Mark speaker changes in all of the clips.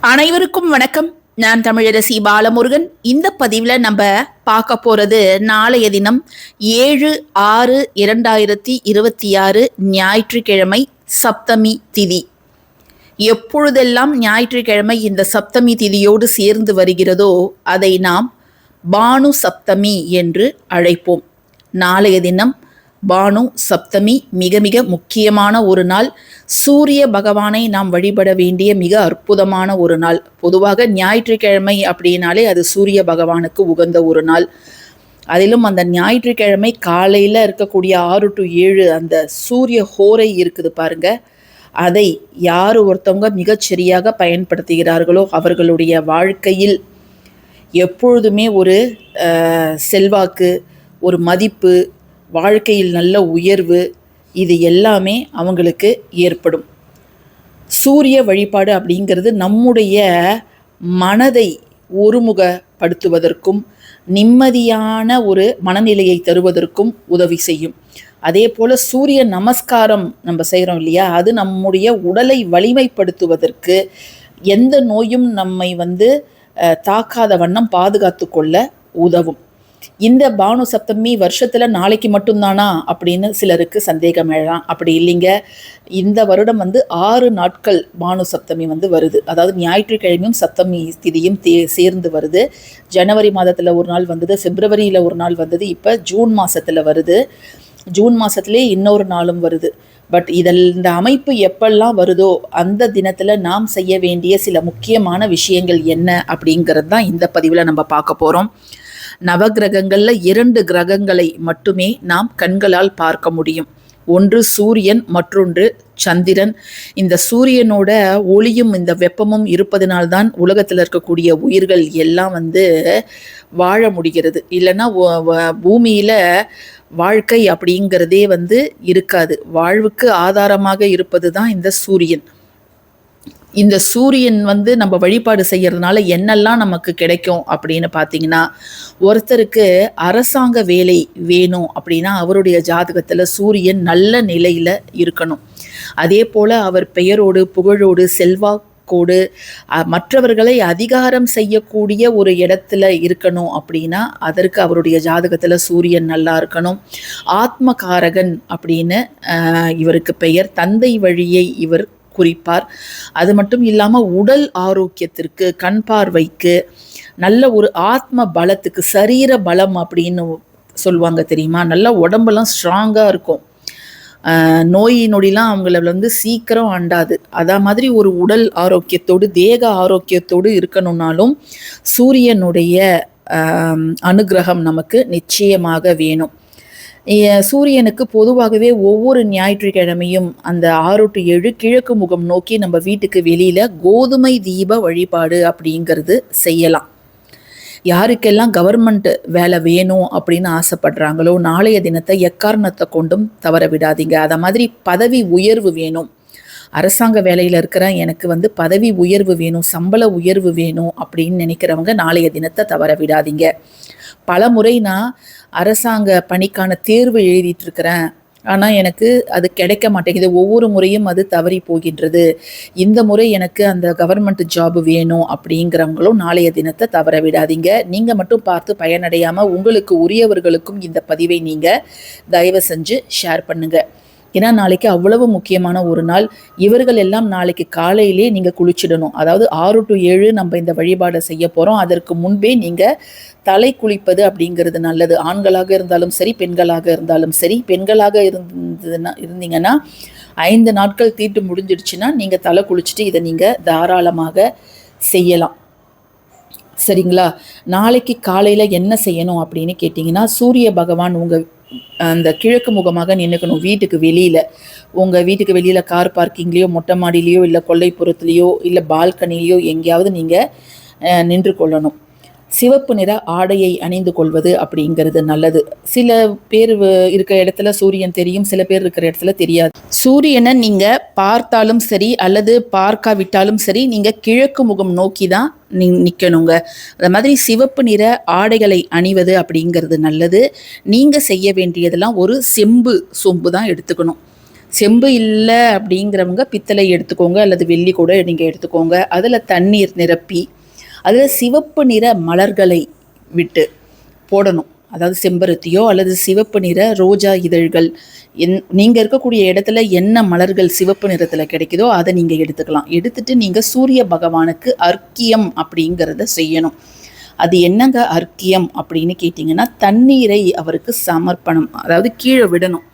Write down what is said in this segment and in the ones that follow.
Speaker 1: அனைவருக்கும் வணக்கம். நான் தமிழரசி பாலமுருகன். இந்த பதிவில் நம்ம பார்க்க போகிறது நாளைய தினம் 7/6/2026 ஞாயிற்றுக்கிழமை சப்தமி திதி. எப்பொழுதெல்லாம் ஞாயிற்றுக்கிழமை இந்த சப்தமி திதியோடு சேர்ந்து வருகிறதோ அதை நாம் பானு சப்தமி என்று அழைப்போம். நாளைய தினம் பானு சப்தமி மிக மிக முக்கியமான ஒரு நாள். சூரிய பகவானை நாம் வழிபட வேண்டிய மிக அற்புதமான ஒரு நாள். பொதுவாக ஞாயிற்றுக்கிழமை அப்படின்னாலே அது சூரிய பகவானுக்கு உகந்த ஒரு நாள். அதிலும் அந்த ஞாயிற்றுக்கிழமை காலையில் இருக்கக்கூடிய 6 to 7 அந்த சூரிய ஹோரை இருக்குது பாருங்க, அதை யார் ஒருத்தவங்க மிகச்சரியாக பயன்படுத்துகிறார்களோ அவர்களுடைய வாழ்க்கையில் எப்பொழுதுமே ஒரு செல்வாக்கு, ஒரு மதிப்பு, வாழ்க்கையில் நல்ல உயர்வு, இது எல்லாமே அவங்களுக்கு ஏற்படும். சூரிய வழிபாடு அப்படிங்கிறது நம்முடைய மனதை ஒருமுகப்படுத்துவதற்கும் நிம்மதியான ஒரு மனநிலையை தருவதற்கும் உதவி செய்யும். அதே போல் சூரிய நமஸ்காரம் நம்ம செய்கிறோம் இல்லையா, அது நம்முடைய உடலை வலிமைப்படுத்துவதற்கு, எந்த நோயும் நம்மை தாக்காத வண்ணம் பாதுகாத்து கொள்ள உதவும். இந்த பானு சப்தமி வருஷத்தில் நாளைக்கு மட்டும்தானா அப்படின்னு சிலருக்கு சந்தேகம் எழலாம். அப்படி இல்லைங்க, இந்த வருடம் 6 நாட்கள் பானு சப்தமி வருது. அதாவது ஞாயிற்றுக்கிழமையும் சப்தமி திதியும் சேர்ந்து வருது. ஜனவரி மாதத்தில் ஒரு நாள் வந்தது, பிப்ரவரியில் ஒரு நாள் வந்தது, இப்போ ஜூன் மாதத்தில் வருது. ஜூன் மாதத்துலேயே இன்னொரு நாளும் வருது. பட் இந்த அமைப்பு எப்பெல்லாம் வருதோ அந்த தினத்தில் நாம் செய்ய வேண்டிய சில முக்கியமான விஷயங்கள் என்ன அப்படிங்கிறது தான் இந்த பதிவில் நம்ம பார்க்க போகிறோம். நவகிரகங்களில் 2 கிரகங்களை மட்டுமே நாம் கண்களால் பார்க்க முடியும். ஒன்று சூரியன், மற்றொன்று சந்திரன். இந்த சூரியனோட ஒளியும் இந்த வெப்பமும் இருப்பதனால்தான் உலகத்தில் இருக்கக்கூடிய உயிர்கள் எல்லாம் வாழ முடிகிறது. இல்லைன்னா பூமியில் வாழ்க்கை அப்படிங்கிறதே இருக்காது. வாழ்வுக்கு ஆதாரமாக இருப்பது தான் இந்த சூரியன். இந்த சூரியன் நம்ம வழிபாடு செய்யறதுனால என்னெல்லாம் நமக்கு கிடைக்கும் அப்படின்னு பார்த்தீங்கன்னா, ஒருத்தருக்கு அரசாங்க வேலை வேணும் அப்படின்னா அவருடைய ஜாதகத்தில் சூரியன் நல்ல நிலையில் இருக்கணும். அதே போல் அவர் பெயரோடு புகழோடு செல்வாக்கோடு மற்றவர்களை அதிகாரம் செய்யக்கூடிய ஒரு இடத்துல இருக்கணும் அப்படின்னா அதற்கு அவருடைய ஜாதகத்தில் சூரியன் நல்லா இருக்கணும். ஆத்மகாரகன் அப்படின்னு இவருக்கு பெயர். தந்தை வழியை இவர் குறிப்பார். அது மட்டும் இல்லாமல் உடல் ஆரோக்கியத்திற்கு, கண் பார்வைக்கு, நல்ல ஒரு ஆத்ம பலத்துக்கு, சரீர பலம் அப்படின்னு சொல்லுவாங்க தெரியுமா, நல்லா உடம்பெல்லாம் ஸ்ட்ராங்காக இருக்கும். நோய் நொடிலாம் அவங்கள சீக்கிரம் அண்டாது. அதா மாதிரி ஒரு உடல் ஆரோக்கியத்தோடு தேக ஆரோக்கியத்தோடு இருக்கணும்னாலும் சூரியனுடைய அனுகிரகம் நமக்கு நிச்சயமாக வேணும். சூரியனுக்கு பொதுவாகவே ஒவ்வொரு ஞாயிற்றுக்கிழமையும் அந்த 6 to 7 கிழக்கு முகம் நோக்கி நம்ம வீட்டுக்கு வெளியில் கோதுமை தீப வழிபாடு அப்படிங்கிறது செய்யலாம். யாருக்கெல்லாம் கவர்மெண்ட் வேலை வேணும் அப்படின்னு ஆசைப்படுறாங்களோ நாளைய தினத்தை எக்காரணத்தை கொண்டும் தவற விடாதீங்க. அதை மாதிரி பதவி உயர்வு வேணும், அரசாங்க வேலையில் இருக்கிறேன், எனக்கு பதவி உயர்வு வேணும், சம்பள உயர்வு வேணும் அப்படின்னு நினைக்கிறவங்க நாளைய தினத்தை தவற விடாதீங்க. பல முறை நான் அரசாங்க பணிக்கான தேர்வு எழுதிட்டு இருக்கிறேன், ஆனால் எனக்கு அது கிடைக்க மாட்டேங்குது, ஒவ்வொரு முறையும் அது தவறி போகின்றது, இந்த முறை எனக்கு அந்த கவர்மெண்ட் ஜாப் வேணும் அப்படிங்கிறவங்களும் நாளைய தினத்தை தவற விடாதீங்க. நீங்கள் மட்டும் பார்த்து பயனடையாமல் உங்களுக்கு உரியவர்களுக்கும் இந்த பதிவை நீங்கள் தயவு செஞ்சு ஷேர் பண்ணுங்கள். ஏன்னா நாளைக்கு அவ்வளவு முக்கியமான ஒரு நாள். இவர்கள் எல்லாம் நாளைக்கு காலையிலே நீங்கள் குளிச்சிடணும். அதாவது 6 to 7 நம்ம இந்த வழிபாடை செய்ய போகிறோம். அதற்கு முன்பே நீங்கள் தலை குளிப்பது அப்படிங்கிறது நல்லது. ஆண்களாக இருந்தாலும் சரி, பெண்களாக இருந்தாலும் சரி. பெண்களாக இருந்தீங்கன்னா 5 நாட்கள் தீட்டு முடிஞ்சிடுச்சுன்னா நீங்கள் தலை குளிச்சுட்டு இதை நீங்கள் தாராளமாக செய்யலாம். சரிங்களா? நாளைக்கு காலையில் என்ன செய்யணும் அப்படின்னு கேட்டிங்கன்னா, சூரிய பகவான் உங்கள் அந்த கிழக்கு முகமாக நின்றுக்கணும். வீட்டுக்கு வெளியில், உங்கள் வீட்டுக்கு வெளியில் கார் பார்க்கிங்லேயோ, மொட்டை மாடியிலையோ, இல்லை கொல்லைப்புறத்துலேயோ, இல்லை பால்கனிலையோ எங்கேயாவது நீங்கள் நின்று கொள்ளணும். சிவப்பு நிற ஆடையை அணிந்து கொள்வது அப்படிங்கிறது நல்லது. சில பேர் இருக்கிற இடத்துல சூரியன் தெரியும், சில பேர் இருக்கிற இடத்துல தெரியாது. சூரியனை நீங்கள் பார்த்தாலும் சரி அல்லது பார்க்காவிட்டாலும் சரி, நீங்கள் கிழக்கு முகம் நோக்கி தான் நிற்கணுங்க. அது மாதிரி சிவப்பு நிற ஆடைகளை அணிவது அப்படிங்கிறது நல்லது. நீங்கள் செய்ய வேண்டியதெல்லாம் ஒரு சொம்பு தான் எடுத்துக்கணும். செம்பு இல்லை அப்படிங்கிறவங்க பித்தளை எடுத்துக்கோங்க, அல்லது வெள்ளி கூட நீங்கள் எடுத்துக்கோங்க. அதில் தண்ணீர் நிரப்பி அதில் சிவப்பு நிற மலர்களை விட்டு போடணும். அதாவது செம்பருத்தியோ அல்லது சிவப்பு நிற ரோஜா இதழ்கள், நீங்கள் இருக்கக்கூடிய இடத்துல என்ன மலர்கள் சிவப்பு நிறத்தில் கிடைக்குதோ அதை நீங்கள் எடுத்துக்கலாம். எடுத்துட்டு நீங்கள் சூரிய பகவானுக்கு அர்க்கியம் அப்படிங்கிறத செய்யணும். அது என்னங்க அர்க்கியம் அப்படின்னு கேட்டிங்கன்னா, தண்ணீரை அவருக்கு சமர்ப்பணம், அதாவது கீழே விடணும்.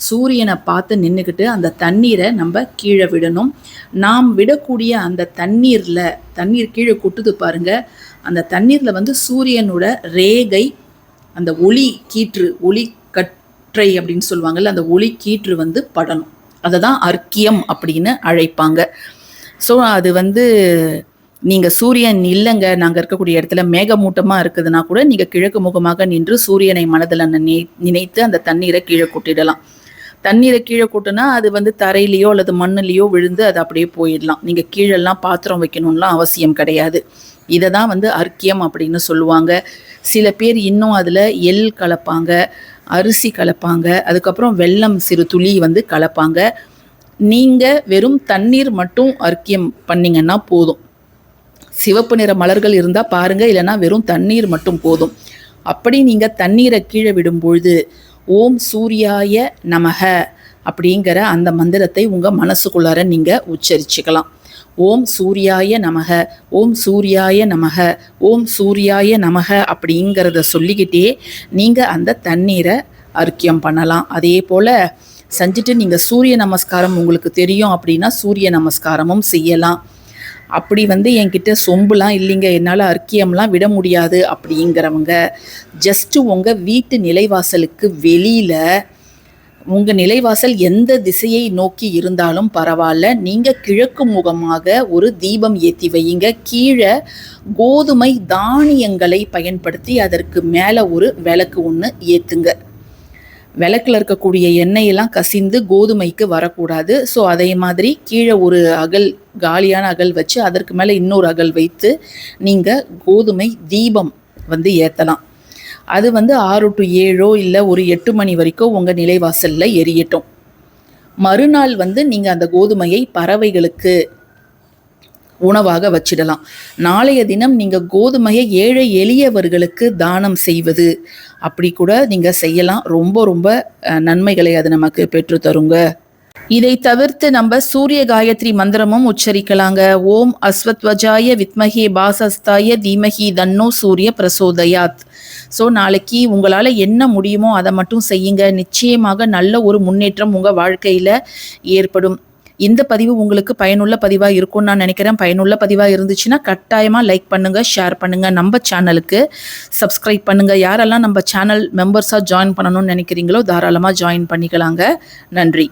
Speaker 1: சூரியனை பார்த்து நின்றுக்கிட்டு அந்த தண்ணீரை நம்ம கீழே விடணும். நாம் விடக்கூடிய அந்த தண்ணீர் கீழே கொட்டுது பாருங்க, அந்த தண்ணீரில் வந்து சூரியனோட ரேகை, அந்த ஒளி கீற்று, ஒளி கற்றை அப்படின்னு சொல்லுவாங்கல்ல, அந்த ஒளி கீற்று வந்து படணும். அதை தான் அர்க்கியம் அப்படின்னு அழைப்பாங்க. ஸோ அது வந்து நீங்கள் சூரியன் இல்லைங்க, நாங்கள் இருக்கக்கூடிய இடத்துல மேகமூட்டமாக இருக்குதுன்னா கூட நீங்கள் கிழக்கு முகமாக நின்று சூரியனை மனதில் நினைத்து அந்த தண்ணீரை கீழே கொட்டிடலாம். தண்ணீரை கீழே கொட்டுனா அது வந்து தரையிலையோ அல்லது மண்ணுலேயோ விழுந்து அது அப்படியே போயிடலாம். நீங்கள் கீழெல்லாம் பாத்திரம் வைக்கணும்லாம் அவசியம் கிடையாது. இதை தான் வந்து அர்க்கியம் அப்படின்னு சொல்லுவாங்க. சில பேர் இன்னும் அதில் எள் கலப்பாங்க, அரிசி கலப்பாங்க, அதுக்கப்புறம் வெல்லம் சிறு துளி வந்து கலப்பாங்க. நீங்கள் வெறும் தண்ணீர் மட்டும் அர்க்கியம் பண்ணிங்கன்னா போதும். சிவப்பு நிற மலர்கள் இருந்தால் பாருங்கள், இல்லைனா வெறும் தண்ணீர் மட்டும் போதும். அப்படி நீங்கள் தண்ணீரை கீழே விடும்பொழுது ஓம் சூர்யாய நமக அப்படிங்கிற அந்த மந்திரத்தை உங்கள் மனசுக்குள்ளார நீங்கள் உச்சரிச்சுக்கலாம். ஓம் சூர்யாய நமக, ஓம் சூர்யாய நமக, ஓம் சூர்யாய நமக அப்படிங்கிறத சொல்லிக்கிட்டே நீங்கள் அந்த தண்ணீரை அர்க்கியம் பண்ணலாம். அதே போல் செஞ்சுட்டு நீங்கள் சூரிய நமஸ்காரம் உங்களுக்கு தெரியும் அப்படின்னா சூரிய நமஸ்காரமும் செய்யலாம். அப்படி வந்து என்கிட்ட சொம்புலாம் இல்லைங்க, என்னால் அர்க்கியம்லாம் விட முடியாது அப்படிங்கிறவங்க ஜஸ்ட்டு உங்கள் வீட்டு நிலைவாசலுக்கு வெளியில், உங்கள் நிலைவாசல் எந்த திசையை நோக்கி இருந்தாலும் பரவாயில்ல, நீங்கள் கிழக்கு முகமாக ஒரு தீபம் ஏற்றி வையுங்க. கீழே கோதுமை தானியங்களை பயன்படுத்தி அதற்கு மேலே ஒரு விளக்கு ஒன்று ஏற்றுங்க. விளக்கில் இருக்கக்கூடிய எண்ணெயெல்லாம் கசிந்து கோதுமைக்கு வரக்கூடாது. ஸோ அதே மாதிரி கீழே ஒரு அகல், காலியான அகல் வச்சு அதற்கு மேலே இன்னொரு அகல் வைத்து நீங்கள் கோதுமை தீபம் வந்து ஏற்றலாம். அது வந்து 6 to 7 இல்லை ஒரு 8 மணி வரைக்கும் உங்கள் நிலைவாசலில் எரியட்டும். மறுநாள் வந்து நீங்கள் அந்த கோதுமையை பறவைகளுக்கு உணவாக வச்சிடலாம். நாளைய தினம் நீங்கள் கோதுமையை ஏழை எளியவர்களுக்கு தானம் செய்வது அப்படி கூட நீங்கள் செய்யலாம். ரொம்ப ரொம்ப நன்மைகளை அது நமக்கு பெற்று தருங்க. இதை தவிர்த்து நம்ம சூரிய காயத்ரி மந்திரமும் உச்சரிக்கலாங்க. ஓம் அஸ்வத்வஜாய வித்மஹே பாசஸ்தாய தீமஹி தன்னோ சூரிய பிரசோதயாத். ஸோ நாளைக்கு உங்களால் என்ன முடியுமோ அதை மட்டும் செய்யுங்க. நிச்சயமாக நல்ல ஒரு முன்னேற்றம் உங்கள் வாழ்க்கையில் ஏற்படும். இந்த பதிவு உங்களுக்கு பயனுள்ள பதிவாக இருக்கும்னு நான் நினைக்கிறேன். பயனுள்ள பதிவாக இருந்துச்சுன்னா கட்டாயமாக லைக் பண்ணுங்கள், ஷேர் பண்ணுங்கள், நம்ம சேனலுக்கு சப்ஸ்கிரைப் பண்ணுங்கள். யாரெல்லாம் நம்ம சேனல் மெம்பர்ஸாக ஜாயின் பண்ணணும்னு நினைக்கிறீங்களோ தாராளமாக ஜாயின் பண்ணிக்கலாங்க. நன்றி.